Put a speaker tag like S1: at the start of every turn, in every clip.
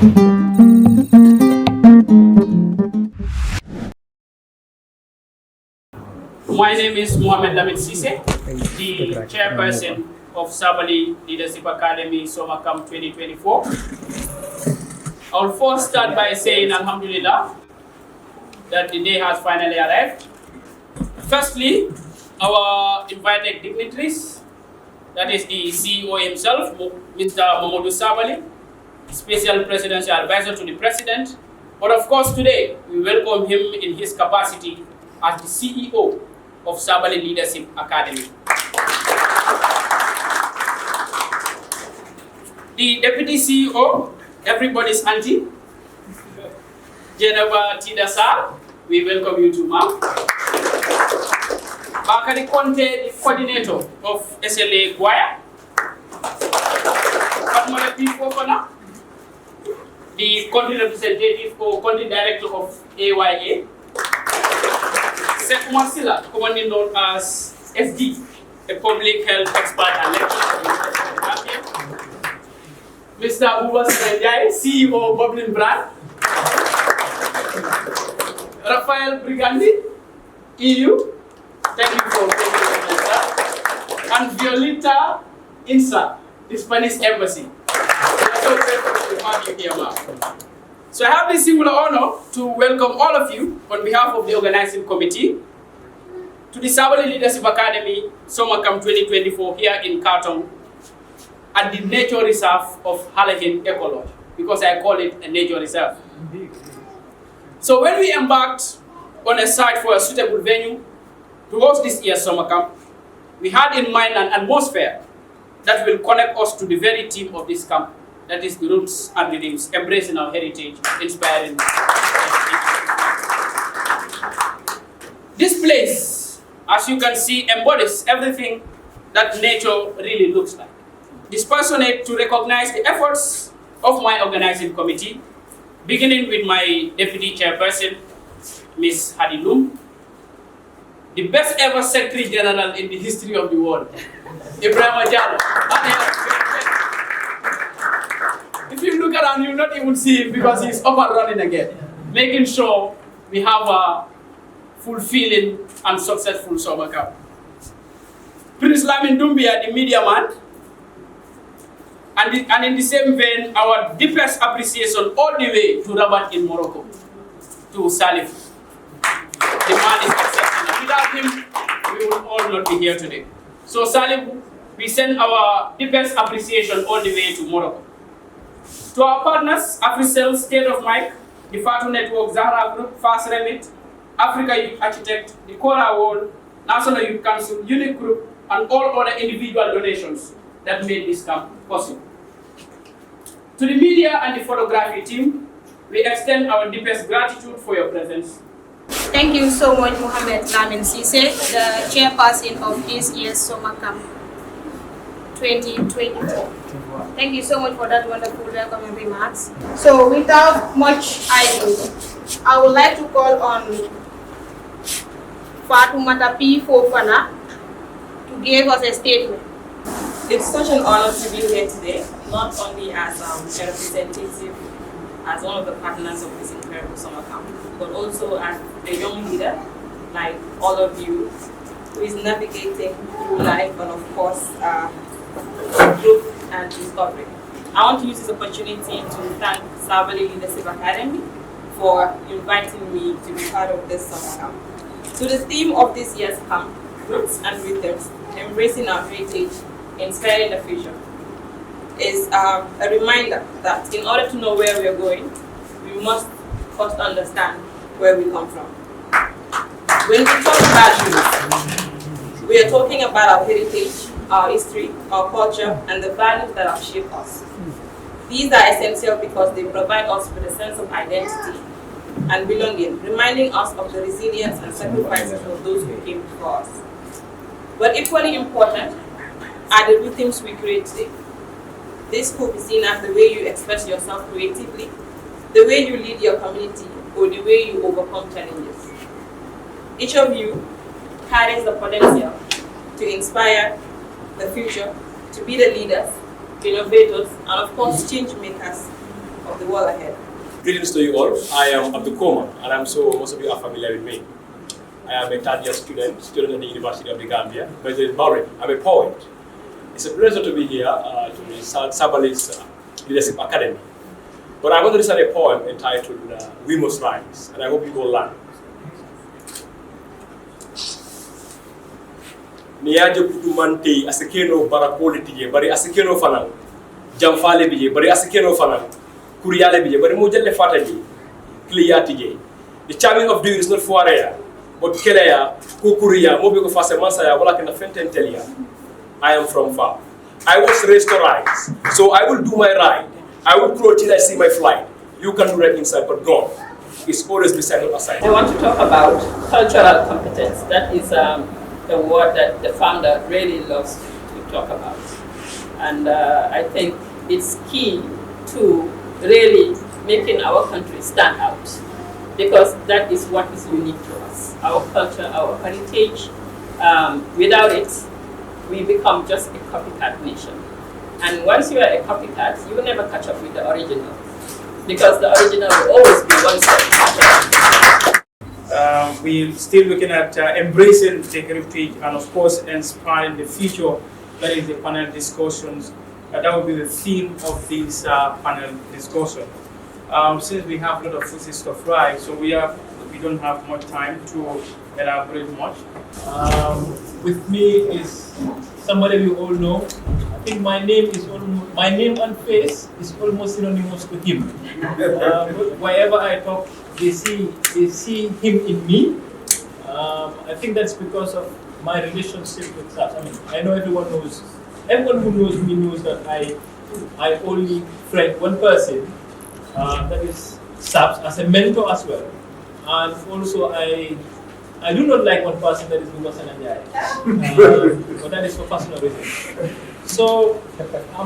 S1: My name is Momodou Saballys, the chairperson of Sabally Leadership Academy, Somakam 2024. I'll first start by saying Alhamdulillah that the day has finally arrived. Firstly, our invited dignitaries, that is the CEO himself, Mr. Momodou Saballys, Special Presidential Advisor to the President. But of course today, we welcome him in his capacity as the CEO of Sabally Leadership Academy. The Deputy CEO, everybody's auntie, Jennifer Tidasar, we welcome you too, ma'am. Bakari Conte, the coordinator of SLA Choir. Fatma P. Fofana, the country representative or country director of AYA. Seth Masila, commonly known as SD, a public health expert and lecturer in Gambia. Mr. Abuba Sanjay, CEO of Bubbling Brand. Rafael Brigandi, EU. Thank you for being here, sir. And Violeta Insa, the Spanish Embassy. We're so grateful to have you here, ma'am. So I have the singular honor to welcome all of you on behalf of the organizing committee to the Sabally Leadership Academy Somakam 2024 here in Kartong at the nature reserve of Halahin Ecolodge, because I call it a nature reserve. So when we embarked on a search for a suitable venue to host this year's summer camp, we had in mind an atmosphere that will connect us to the very theme of this camp, that is the roots and rhythms, embracing our heritage, inspiring. This place, as you can see, embodies everything that nature really looks like. Dispassionate to recognize the efforts of my organizing committee, beginning with my deputy chairperson, Ms. Hadilum, the best ever Secretary General in the history of the world, Ibrahim Ajalo. If you look around, you'll not even see him because he's up and running again, making sure we have a fulfilling and successful summer camp. Prince Lamin Doumbia, the media man, and in the same vein, our deepest appreciation all the way to Rabat in Morocco, to Salif. The man is exceptional. Without him, we would all not be here today. So Salif, we send our deepest appreciation all the way to Morocco. To our partners, AfriCell, State of Mike, the Fatu Network, Zahra Group, Fast Remit, Africa Youth Architect, the Cora World, National Youth Council, Unique Group, and all other individual donations that made this camp possible. To the media and the photography team, we extend our deepest gratitude for your presence.
S2: Thank you so much, Mohamed Lamin Sise, the chairperson of this year's Summer Camp 2024. Thank you so much for that wonderful welcoming remarks. So without much ado, I would like to call on Fatoumata P. Fofana to give us a statement.
S3: It's such an honor to be here today, not only as a representative, as one of the partners of this incredible summer camp, but also as a young leader, like all of you, who is navigating through life and of course, growth and discovery. I want to use this opportunity to thank Sabally Leadership Academy for inviting me to be part of this summer camp. So the theme of this year's camp, Roots and Rhythms, Embracing Our Heritage, Inspiring the Future, is a reminder that in order to know where we are going, we must first understand where we come from. When we talk about roots, we are talking about our heritage, our history, our culture, and the values that have shaped us. These are essential because they provide us with a sense of identity and belonging, reminding us of the resilience and sacrifices of those who came before us. But equally important are the rhythms we create today. This could be seen as the way you express yourself creatively, the way you lead your community, or the way you overcome challenges. Each of you carries the potential to inspire the future, to be the leaders, innovators, and of course change makers of the world ahead.
S4: Greetings to you all. I am Abdul Koma, and I'm sure most of you are familiar with me. I am a third-year student at the University of the Gambia, based in Bahrain. I'm a poet. It's a pleasure to be here to the Sabally Leadership Academy. But I want to recite a poem entitled We Must Rise, and I hope you will learn. Niaje kutumante asekeno barakoli tije bari asekeno fanal jamfale bije bari asekeno fanal kuriyale bije bari mo jelle fataji kliyati je. The charming of doing is not foarea but keleya ku kuriya mo be ko fase mansaya wala kana fententelia. I am from far. I was raised to rise, so I will do my right. I will grow till I see my flight. You can do that inside, but God is always beside your side.
S5: I want to talk about cultural competence. That is the word that the founder really loves to talk about. And I think it's key to really making our country stand out, because that is what is unique to us, our culture, our heritage. Without it, we become just a copycat nation. And once you are a copycat, you will never catch up with the original, because the original will always be one step ahead.
S6: We're still looking at embracing the heritage and, of course, inspiring the future. That is the panel discussions. That will be the theme of this panel discussion. Since we have a lot of physics stuff right, so we don't have much time to elaborate much. With me is somebody you all know. I think my name and face is almost synonymous to him. Wherever I talk, they see him in me. I think that's because of my relationship with SAPS. I mean, I know everyone who knows me knows that I only friend one person, that is SAPS, as a mentor as well. And also I do not like one person, that is Lucas and but that is for personal reasons. So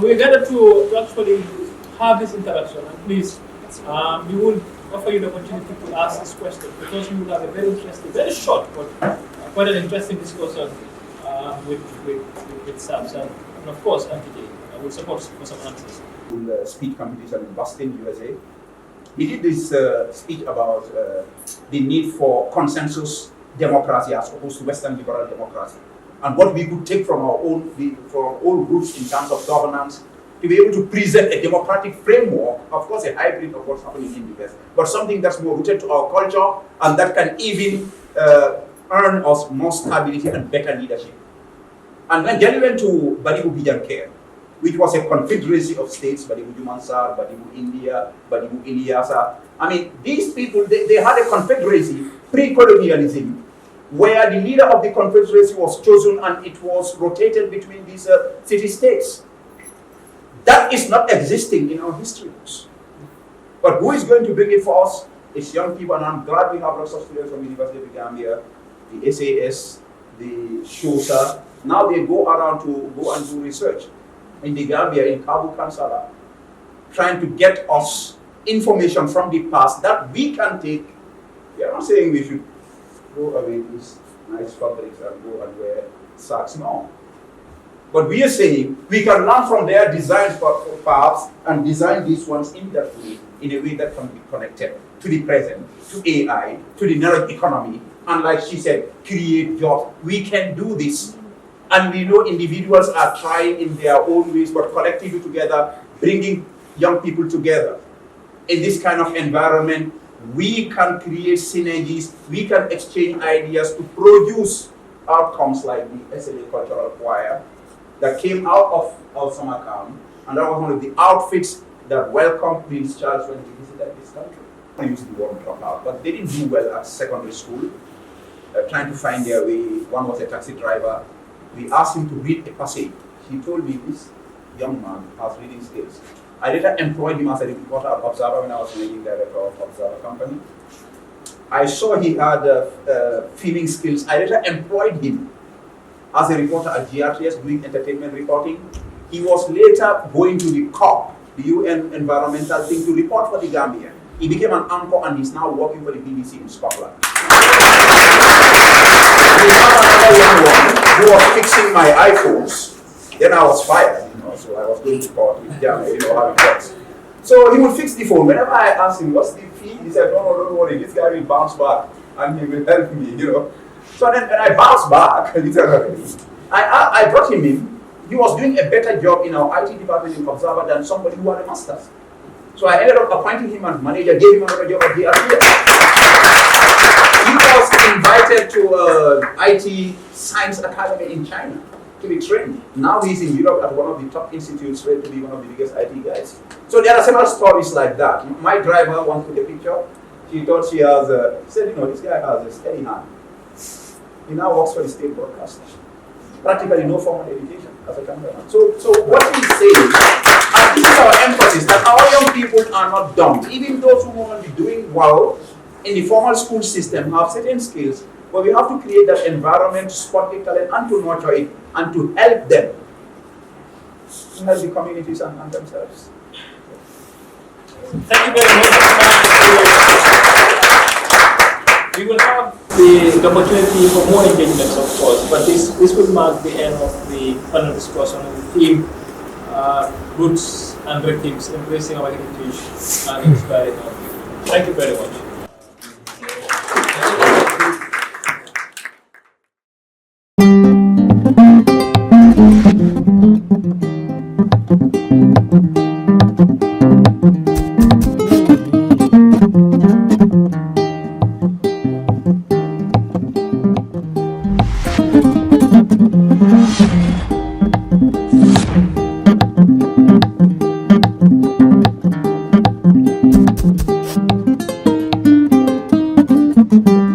S6: we gathered to actually have this interaction, and please, we will offer you the opportunity to ask this question, because we will have a very interesting, very short, but quite an interesting discussion with SAPS, and of course, I will support for some answers.
S7: Speech competition in Boston, USA. He did this speech about the need for consensus democracy as opposed to Western liberal democracy, and what we could take from our own roots in terms of governance to be able to present a democratic framework, of course a hybrid of what's happening in the West, but something that's more rooted to our culture and that can even earn us more stability and better leadership. And then Jenny went to Badibu Bijanker, which was a confederacy of states, Badibu Jumansar, Badibu India, Badibu Ilyasa. I mean, these people, they had a confederacy, pre-colonialism, where the leader of the confederacy was chosen and it was rotated between these city-states. That is not existing in our history books. But who is going to bring it for us? It's young people, and I'm glad we have lots of students from the University of the Gambia, the SAS, the SHOSA. Now they go around to go and do research in the Gambia, in Kabu Kansala, trying to get us information from the past that we can take. We are not saying we should go away these nice fabrics and go and wear socks, no. But we are saying we can learn from their designs perhaps and design these ones in that way, in a way that can be connected to the present, to AI, to the knowledge economy, and like she said, create jobs. We can do this. And we know individuals are trying in their own ways, but collectively together, bringing young people together. In this kind of environment, we can create synergies, we can exchange ideas to produce outcomes like the SLA Cultural Choir that came out of our summer camp, and that was one of the outfits that welcomed Prince Charles when he visited this country. I used the word dropout, but they didn't do well at secondary school, trying to find their way. One was a taxi driver. We asked him to read a passage. He told me this young man has reading skills. I later employed him as a reporter at Observer when I was managing director of Observer Company. I saw he had filming skills. I later employed him as a reporter at GRTS doing entertainment reporting. He was later going to the COP, the UN environmental thing, to report for the Gambia. He became an anchor and he's now working for the BBC in Scotland. We have another young one who was fixing my iPhones. Then I was fired, so I was going to court with Jam, how it works. So he would fix the phone. Whenever I asked him, what's the fee? He said, no, don't worry, this guy will bounce back and he will help me, you know. So then when I bounced back, literally, I brought him in. He was doing a better job in our IT department in Observer than somebody who had a master's. So I ended up appointing him as manager, gave him another job at the RPS. He was invited to IT Science Academy in China to be trained. Now he's in Europe at one of the top institutes, ready to be one of the biggest IT guys. So there are several stories like that. My driver once took a picture. She thought she has, said, you know, this guy has a steady hand. He now works for the state broadcaster. Practically no formal education as a cameraman. So what we say, and this is our emphasis, that our young people are not dumb. Even those who want to be doing well in the formal school system have certain skills, but we have to create that environment to spot the talent and to nurture it and to help them, to help the communities and themselves.
S6: Thank you very much. We will have the opportunity for more engagements, of course, but this will mark the end of the panel discussion on the theme, roots and relatives, embracing our heritage and inspiring our future. Thank you very much.
S8: Thank you.